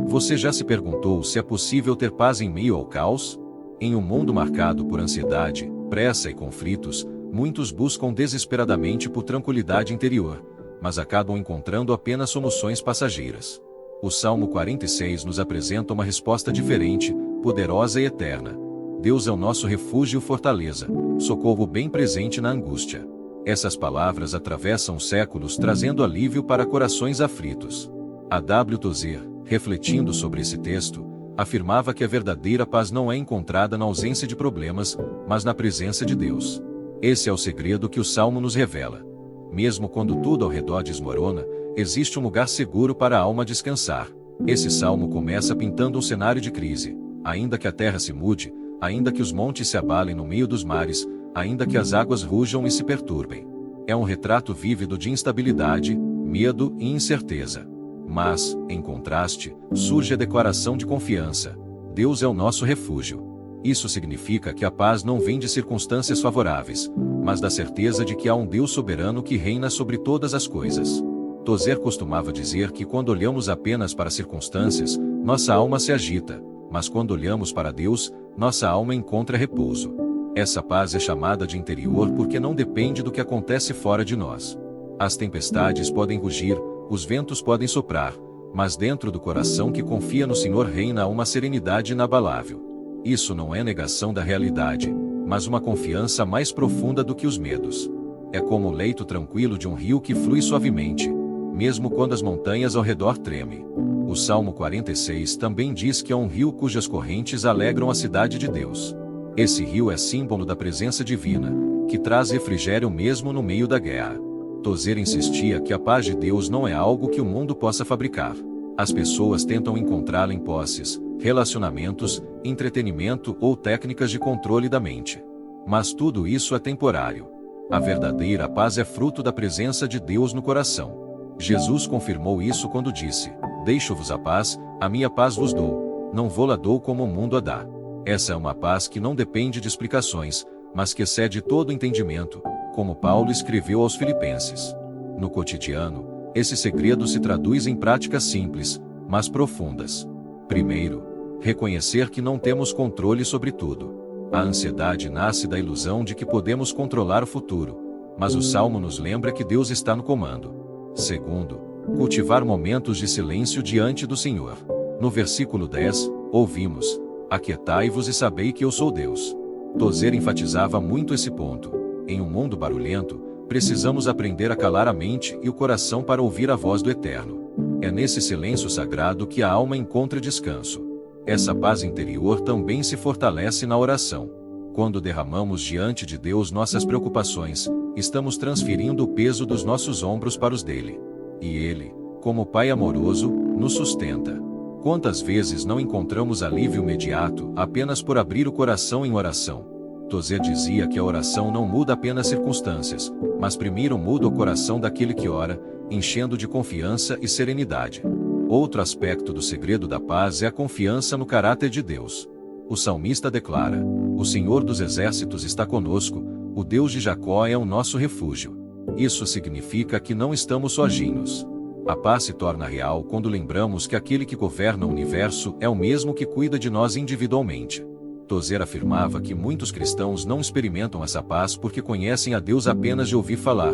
Você já se perguntou se é possível ter paz em meio ao caos? Em um mundo marcado por ansiedade, pressa e conflitos, muitos buscam desesperadamente por tranquilidade interior, mas acabam encontrando apenas soluções passageiras. O Salmo 46 nos apresenta uma resposta diferente, poderosa e eterna. Deus é o nosso refúgio e fortaleza, socorro bem presente na angústia. Essas palavras atravessam os séculos trazendo alívio para corações aflitos. A W. Tozer, refletindo sobre esse texto, afirmava que a verdadeira paz não é encontrada na ausência de problemas, mas na presença de Deus. Esse é o segredo que o Salmo nos revela. Mesmo quando tudo ao redor desmorona, existe um lugar seguro para a alma descansar. Esse Salmo começa pintando um cenário de crise. Ainda que a terra se mude, ainda que os montes se abalem no meio dos mares, ainda que as águas rujam e se perturbem. É um retrato vívido de instabilidade, medo e incerteza. Mas, em contraste, surge a declaração de confiança: Deus é o nosso refúgio. Isso significa que a paz não vem de circunstâncias favoráveis, mas da certeza de que há um Deus soberano que reina sobre todas as coisas. Tozer costumava dizer que quando olhamos apenas para as circunstâncias, nossa alma se agita, mas quando olhamos para Deus, nossa alma encontra repouso. Essa paz é chamada de interior porque não depende do que acontece fora de nós. As tempestades podem rugir, os ventos podem soprar, mas dentro do coração que confia no Senhor reina uma serenidade inabalável. Isso não é negação da realidade, mas uma confiança mais profunda do que os medos. É como o leito tranquilo de um rio que flui suavemente, mesmo quando as montanhas ao redor tremem. O Salmo 46 também diz que é um rio cujas correntes alegram a cidade de Deus. Esse rio é símbolo da presença divina, que traz refrigério mesmo no meio da guerra. Tozer insistia que a paz de Deus não é algo que o mundo possa fabricar. As pessoas tentam encontrá-la em posses, relacionamentos, entretenimento ou técnicas de controle da mente. Mas tudo isso é temporário. A verdadeira paz é fruto da presença de Deus no coração. Jesus confirmou isso quando disse: Deixo-vos a paz, a minha paz vos dou, não vou-la dou como o mundo a dá. Essa é uma paz que não depende de explicações, mas que excede todo entendimento, como Paulo escreveu aos Filipenses. No cotidiano, esse segredo se traduz em práticas simples, mas profundas. Primeiro, reconhecer que não temos controle sobre tudo. A ansiedade nasce da ilusão de que podemos controlar o futuro, mas o Salmo nos lembra que Deus está no comando. Segundo, cultivar momentos de silêncio diante do Senhor. No versículo 10, ouvimos: Aquietai-vos e sabei que eu sou Deus. Tozer enfatizava muito esse ponto. Em um mundo barulhento, precisamos aprender a calar a mente e o coração para ouvir a voz do Eterno. É nesse silêncio sagrado que a alma encontra descanso. Essa paz interior também se fortalece na oração. Quando derramamos diante de Deus nossas preocupações, estamos transferindo o peso dos nossos ombros para os dele. E ele, como Pai amoroso, nos sustenta. Quantas vezes não encontramos alívio imediato apenas por abrir o coração em oração? Tozer dizia que a oração não muda apenas circunstâncias, mas primeiro muda o coração daquele que ora, enchendo de confiança e serenidade. Outro aspecto do segredo da paz é a confiança no caráter de Deus. O salmista declara: O Senhor dos exércitos está conosco, o Deus de Jacó é o nosso refúgio. Isso significa que não estamos sozinhos. A paz se torna real quando lembramos que aquele que governa o universo é o mesmo que cuida de nós individualmente. Tozer afirmava que muitos cristãos não experimentam essa paz porque conhecem a Deus apenas de ouvir falar,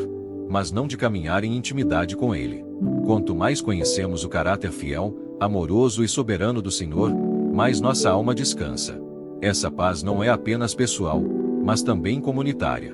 mas não de caminhar em intimidade com Ele. Quanto mais conhecemos o caráter fiel, amoroso e soberano do Senhor, mais nossa alma descansa. Essa paz não é apenas pessoal, mas também comunitária.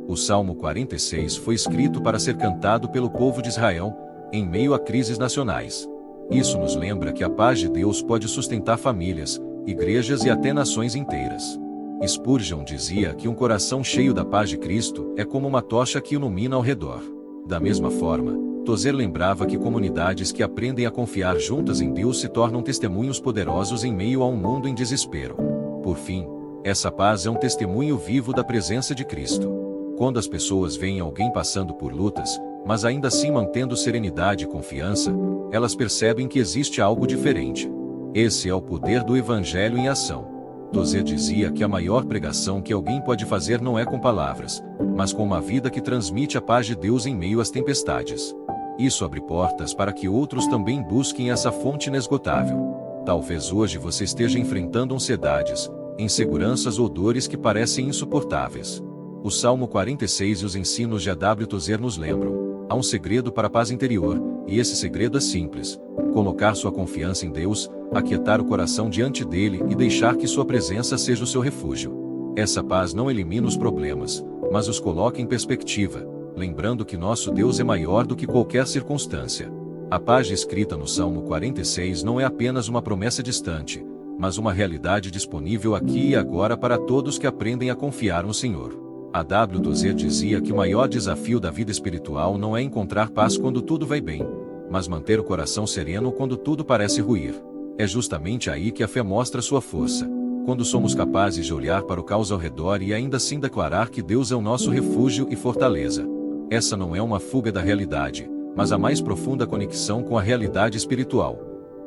O Salmo 46 foi escrito para ser cantado pelo povo de Israel, em meio a crises nacionais. Isso nos lembra que a paz de Deus pode sustentar famílias, igrejas e até nações inteiras. Spurgeon dizia que um coração cheio da paz de Cristo é como uma tocha que ilumina ao redor. Da mesma forma, Tozer lembrava que comunidades que aprendem a confiar juntas em Deus se tornam testemunhos poderosos em meio a um mundo em desespero. Por fim, essa paz é um testemunho vivo da presença de Cristo. Quando as pessoas veem alguém passando por lutas, mas ainda assim mantendo serenidade e confiança, elas percebem que existe algo diferente. Esse é o poder do Evangelho em ação. Tozer dizia que a maior pregação que alguém pode fazer não é com palavras, mas com uma vida que transmite a paz de Deus em meio às tempestades. Isso abre portas para que outros também busquem essa fonte inesgotável. Talvez hoje você esteja enfrentando ansiedades, inseguranças ou dores que parecem insuportáveis. O Salmo 46 e os ensinos de A.W. Tozer nos lembram: há um segredo para a paz interior, e esse segredo é simples: colocar sua confiança em Deus, aquietar o coração diante dele e deixar que sua presença seja o seu refúgio. Essa paz não elimina os problemas, mas os coloca em perspectiva, lembrando que nosso Deus é maior do que qualquer circunstância. A paz descrita no Salmo 46 não é apenas uma promessa distante, mas uma realidade disponível aqui e agora para todos que aprendem a confiar no Senhor. A.W. Tozer dizia que o maior desafio da vida espiritual não é encontrar paz quando tudo vai bem, mas manter o coração sereno quando tudo parece ruir. É justamente aí que a fé mostra sua força, quando somos capazes de olhar para o caos ao redor e ainda assim declarar que Deus é o nosso refúgio e fortaleza. Essa não é uma fuga da realidade, mas a mais profunda conexão com a realidade espiritual.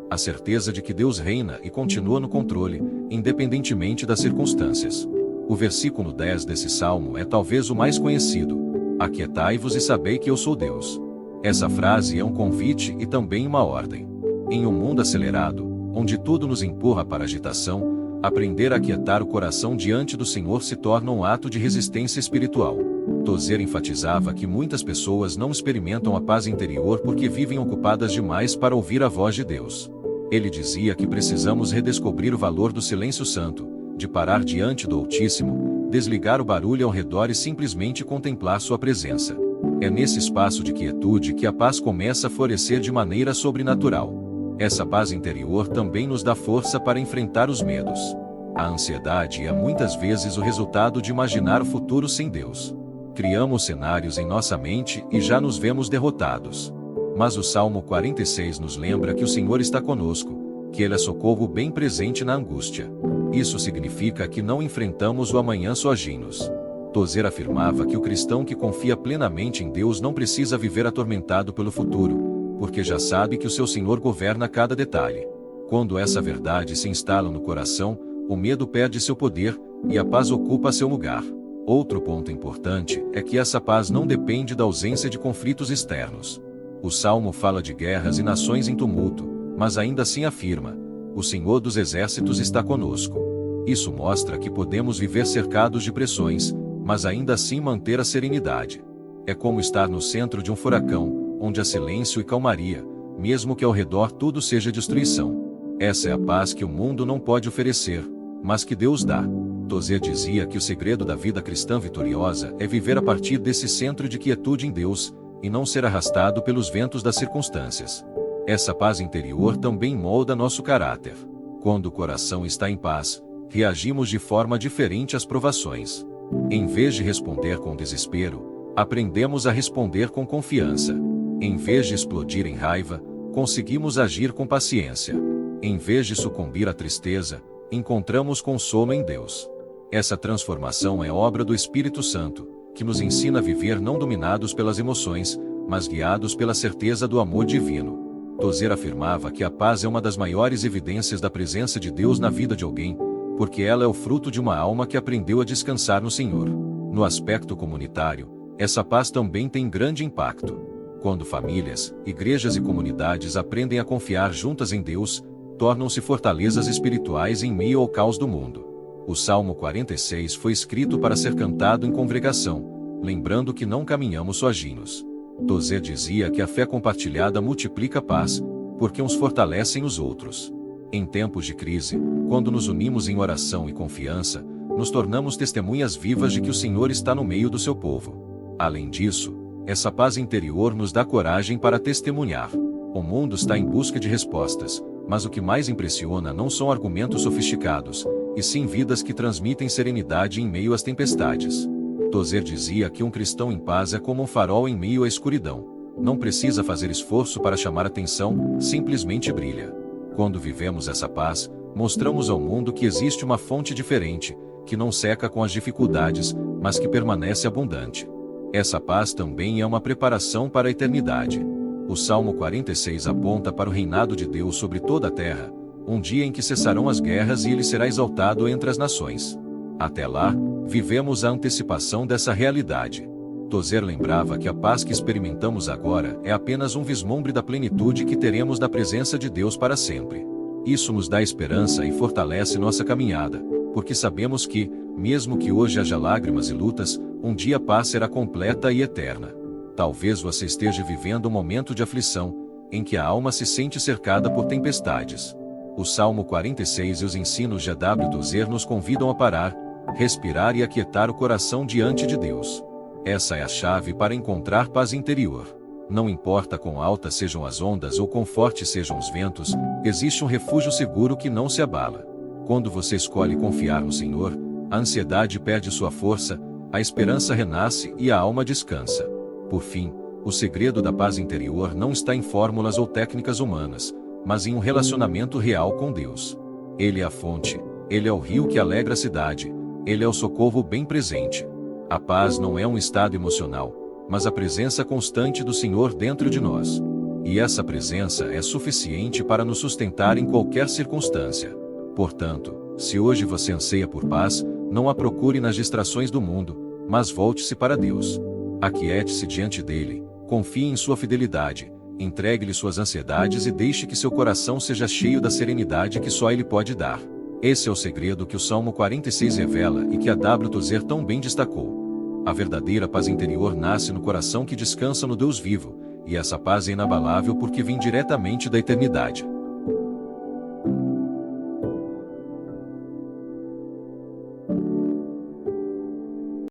A certeza de que Deus reina e continua no controle, independentemente das circunstâncias. O versículo 10 desse salmo é talvez o mais conhecido: aquietai-vos e sabei que eu sou Deus. Essa frase é um convite e também uma ordem. Em um mundo acelerado, onde tudo nos empurra para a agitação, aprender a aquietar o coração diante do Senhor se torna um ato de resistência espiritual. Tozer enfatizava que muitas pessoas não experimentam a paz interior porque vivem ocupadas demais para ouvir a voz de Deus. Ele dizia que precisamos redescobrir o valor do silêncio santo, de parar diante do Altíssimo, desligar o barulho ao redor e simplesmente contemplar sua presença. É nesse espaço de quietude que a paz começa a florescer de maneira sobrenatural. Essa paz interior também nos dá força para enfrentar os medos. A ansiedade é muitas vezes o resultado de imaginar o futuro sem Deus. Criamos cenários em nossa mente e já nos vemos derrotados. Mas o Salmo 46 nos lembra que o Senhor está conosco, que Ele é socorro bem presente na angústia. Isso significa que não enfrentamos o amanhã sozinhos. Tozer afirmava que o cristão que confia plenamente em Deus não precisa viver atormentado pelo futuro, porque já sabe que o seu Senhor governa cada detalhe. Quando essa verdade se instala no coração, o medo perde seu poder, e a paz ocupa seu lugar. Outro ponto importante é que essa paz não depende da ausência de conflitos externos. O Salmo fala de guerras e nações em tumulto, mas ainda assim afirma: o Senhor dos Exércitos está conosco. Isso mostra que podemos viver cercados de pressões, mas ainda assim manter a serenidade. É como estar no centro de um furacão, onde há silêncio e calmaria, mesmo que ao redor tudo seja destruição. Essa é a paz que o mundo não pode oferecer, mas que Deus dá. Tozer dizia que o segredo da vida cristã vitoriosa é viver a partir desse centro de quietude em Deus, e não ser arrastado pelos ventos das circunstâncias. Essa paz interior também molda nosso caráter. Quando o coração está em paz, reagimos de forma diferente às provações. Em vez de responder com desespero, aprendemos a responder com confiança. Em vez de explodir em raiva, conseguimos agir com paciência. Em vez de sucumbir à tristeza, encontramos consolo em Deus. Essa transformação é obra do Espírito Santo, que nos ensina a viver não dominados pelas emoções, mas guiados pela certeza do amor divino. Tozer afirmava que a paz é uma das maiores evidências da presença de Deus na vida de alguém, porque ela é o fruto de uma alma que aprendeu a descansar no Senhor. No aspecto comunitário, essa paz também tem grande impacto. Quando famílias, igrejas e comunidades aprendem a confiar juntas em Deus, tornam-se fortalezas espirituais em meio ao caos do mundo. O Salmo 46 foi escrito para ser cantado em congregação, lembrando que não caminhamos sozinhos. Tozer dizia que a fé compartilhada multiplica a paz, porque uns fortalecem os outros. Em tempos de crise, quando nos unimos em oração e confiança, nos tornamos testemunhas vivas de que o Senhor está no meio do seu povo. Além disso, essa paz interior nos dá coragem para testemunhar. O mundo está em busca de respostas, mas o que mais impressiona não são argumentos sofisticados, e sim vidas que transmitem serenidade em meio às tempestades. Tozer dizia que um cristão em paz é como um farol em meio à escuridão. Não precisa fazer esforço para chamar atenção, simplesmente brilha. Quando vivemos essa paz, mostramos ao mundo que existe uma fonte diferente, que não seca com as dificuldades, mas que permanece abundante. Essa paz também é uma preparação para a eternidade. O Salmo 46 aponta para o reinado de Deus sobre toda a terra, um dia em que cessarão as guerras e ele será exaltado entre as nações. Até lá, vivemos a antecipação dessa realidade. Tozer lembrava que a paz que experimentamos agora é apenas um vislumbre da plenitude que teremos na presença de Deus para sempre. Isso nos dá esperança e fortalece nossa caminhada, porque sabemos que, mesmo que hoje haja lágrimas e lutas, um dia a paz será completa e eterna. Talvez você esteja vivendo um momento de aflição, em que a alma se sente cercada por tempestades. O Salmo 46 e os ensinos de A.W. Tozer nos convidam a parar, respirar e aquietar o coração diante de Deus. Essa é a chave para encontrar paz interior. Não importa quão altas sejam as ondas ou quão fortes sejam os ventos, existe um refúgio seguro que não se abala. Quando você escolhe confiar no Senhor, a ansiedade perde sua força, a esperança renasce e a alma descansa. Por fim, o segredo da paz interior não está em fórmulas ou técnicas humanas, mas em um relacionamento real com Deus. Ele é a fonte, Ele é o rio que alegra a cidade, Ele é o socorro bem presente. A paz não é um estado emocional, mas a presença constante do Senhor dentro de nós. E essa presença é suficiente para nos sustentar em qualquer circunstância. Portanto, se hoje você anseia por paz, não a procure nas distrações do mundo, mas volte-se para Deus. Aquiete-se diante dele, confie em sua fidelidade, entregue-lhe suas ansiedades e deixe que seu coração seja cheio da serenidade que só ele pode dar. Esse é o segredo que o Salmo 46 revela e que A.W. Tozer tão bem destacou. A verdadeira paz interior nasce no coração que descansa no Deus vivo, e essa paz é inabalável porque vem diretamente da eternidade.